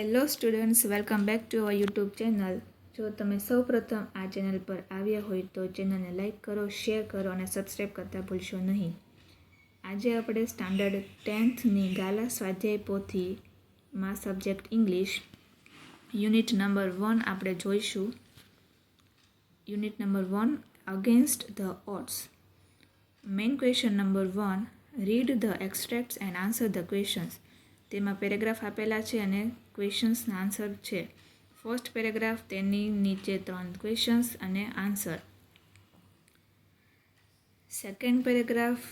Hello students, welcome back to our YouTube channel. જો તમે સૌપ્રથમ આ ચેનલ પર આવ્યા હોય તો ચેનલને લાઇક કરો, શેર કરો અને સબસ્ક્રાઈબ કરતા ભૂલશો નહીં. આજે આપણે સ્ટાન્ડર્ડ 10થની ગાલા સ્વાધ્યાય પોથીમાં સબ્જેક્ટ ઇંગ્લિશ યુનિટ નંબર 1 આપણે જોઈશું. Unit number 1 against the odds. Main question number 1, read the extracts and answer the questions. તેમાં પેરેગ્રાફ આપેલા છે અને ક્વેશ્ચન્સના આન્સર છે. ફર્સ્ટ પેરેગ્રાફ, તેની નીચે 3 ક્વેશ્ચન્સ અને આન્સર. સેકન્ડ પેરેગ્રાફ,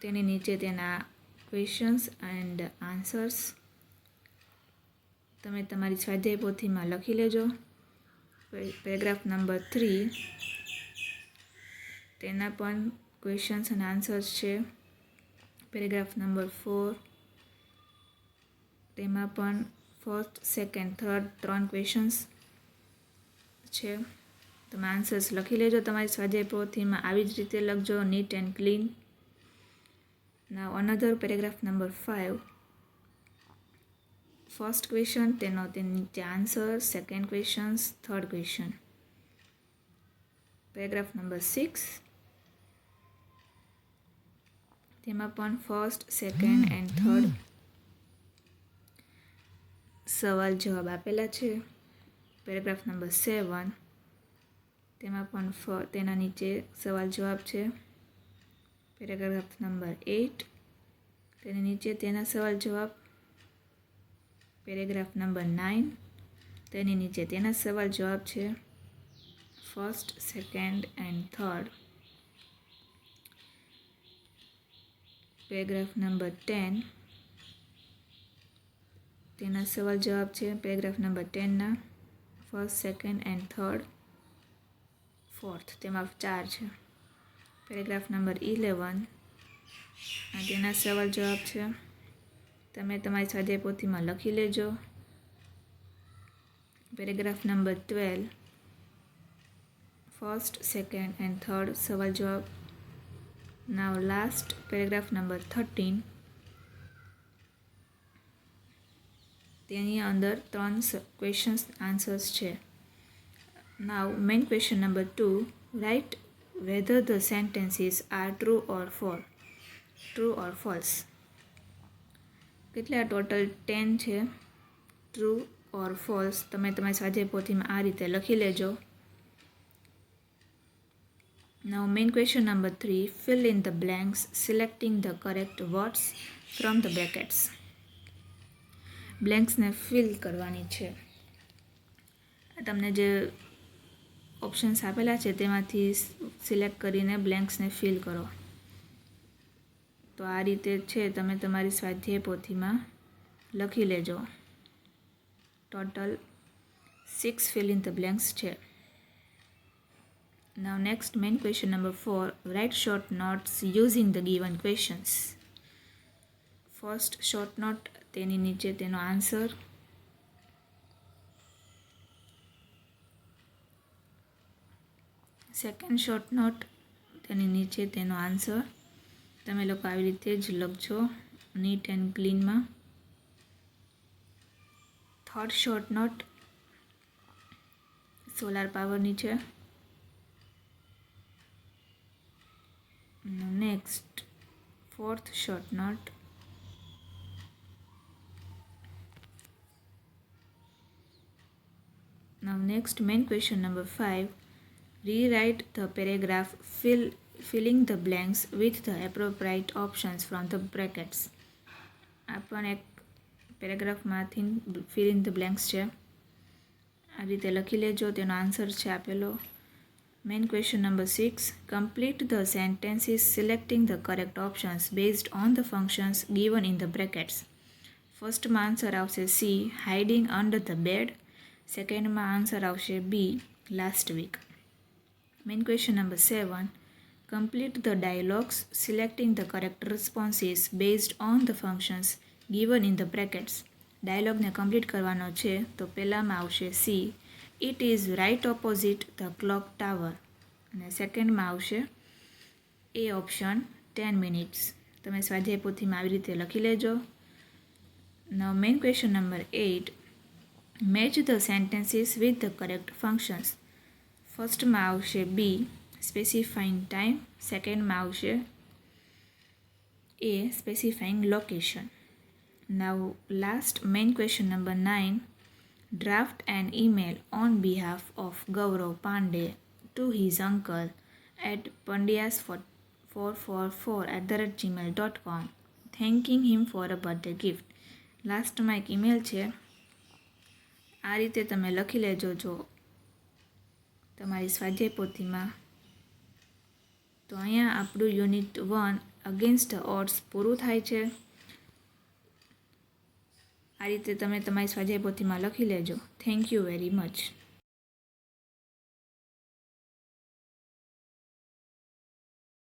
તેની નીચે તેના ક્વેશ્ચન્સ એન્ડ આન્સર્સ. તમે તમારી સ્વાધ્યાય પોથીમાં લખી લેજો. પેરેગ્રાફ નંબર 3, તેના પણ ક્વેશ્ચન્સ અને આન્સર્સ છે. પેરેગ્રાફ નંબર 4, તેમાં પણ ફર્સ્ટ, સેકન્ડ, થર્ડ 3 ક્વેશ્ચન્સ છે. તમે આન્સર્સ લખી લેજો તમારી સ્વાધ્યાય પોથીમાં. આવી જ રીતે લખજો, neat and clean. Now another paragraph number 5. First question, તેની નીચે answer, second questions, third question. Paragraph number 6, તેમાં પણ ફર્સ્ટ, સેકન્ડ એન્ડ થર્ડ સવાલ જવાબ આપેલા છે. પેરેગ્રાફ નંબર 7, તેમાં પણ તેના નીચે સવાલ જવાબ છે. પેરેગ્રાફ નંબર 8, તેની નીચે તેના સવાલ જવાબ. પેરેગ્રાફ નંબર 9, તેની નીચે તેના સવાલ જવાબ છે. First, second and third. Paragraph number 10, તેના સવાલ જવાબ છે. પેરેગ્રાફ નંબર 10ના first, second and third, fourth, તેમાં 4 છે. પેરેગ્રાફ નંબર 11, તેના સવાલ જવાબ છે. તમે તમારી સ્વાધ્યાય પોથીમાં લખી લેજો. Paragraph number 12, first, second and third સવાલ જવાબ. નાવ લાસ્ટ પેરેગ્રાફ નંબર 13, તેની અંદર 3 ક્વેશ્ચન્સ આન્સર્સ છે. Now main question number 2, write whether the sentences are true or false. કેટલા ટોટલ 10 છે. ટ્રુ ઓર ફોલ્સ તમે તમારી સ્વાધ્યાય પોથીમાં આ રીતે લખી લેજો. Now main question number 3, fill in the blanks selecting the correct words from the brackets. બ્લેન્ક્સને ફિલ કરવાની છે. તમને જે ઓપ્શન્સ આપેલા છે તેમાંથી સિલેક્ટ કરીને બ્લેન્ક્સને ફિલ કરો. તો આ રીતે છે, તમે તમારી સ્વાધ્યાય પોથીમાં લખી લેજો. Total 6 fill in the blanks છે. Now next main question number 4, write short notes using the given questions. First short note, તેની નીચે તેનો આન્સર. સેકન્ડ શોર્ટ નોટ, તેની નીચે તેનો આન્સર. તમે લોકો આવી રીતે જ લખજો નીટ એન્ડ ક્લીનમાં. થર્ડ શોર્ટ નોટ સોલાર પાવરની છે. Next fourth short note. Now next main question number 5, rewrite the paragraph filling the blanks with the appropriate options from the brackets. આ પણ એક પેરેગ્રાફમાંથી fill in the blanks છે. આ રીતે લખી લેજો. તેનો આન્સર છે આપેલો. Main question number 6, complete the sentences selecting the correct options based on the functions given in the brackets. ફર્સ્ટમાં આન્સર આવશે C, hiding under the bed. સેકન્ડમાં આન્સર આવશે B, last week. Main question number 7, complete the dialogues selecting the correct responses based on the functions given in the brackets. ડાયલોગને complete કરવાનો છે, તો પહેલામાં આવશે C, it is right opposite the clock tower. અને સેકન્ડમાં આવશે A ઓપ્શન, 10 minutes. તમે સ્વાધ્યાય પોથીમાં આવી રીતે લખી લેજો. Now main question number 8, match the sentences with the correct functions. ફર્સ્ટમાં આવશે બી સ્પેસિફાઈંગ ટાઈમ, સેકન્ડમાં આવશે A specifying location. Now last main question number 9. Draft an email on behalf of Gaurav Pandey to his uncle at pandyas444@gmail.com, thanking him for a birthday gift. લાસ્ટમાં એક email છે, આ રીતે તમે લખી લેજો જો તમારી સ્વાધ્યાય પોથીમાં. તો અહીંયા આપણું યુનિટ 1 અગેન્સ્ટ ઓડ્સ પૂરું થાય છે. આ રીતે તમે તમારી સ્વાધ્યાય પોથીમાં લખી લેજો. Thank you very much.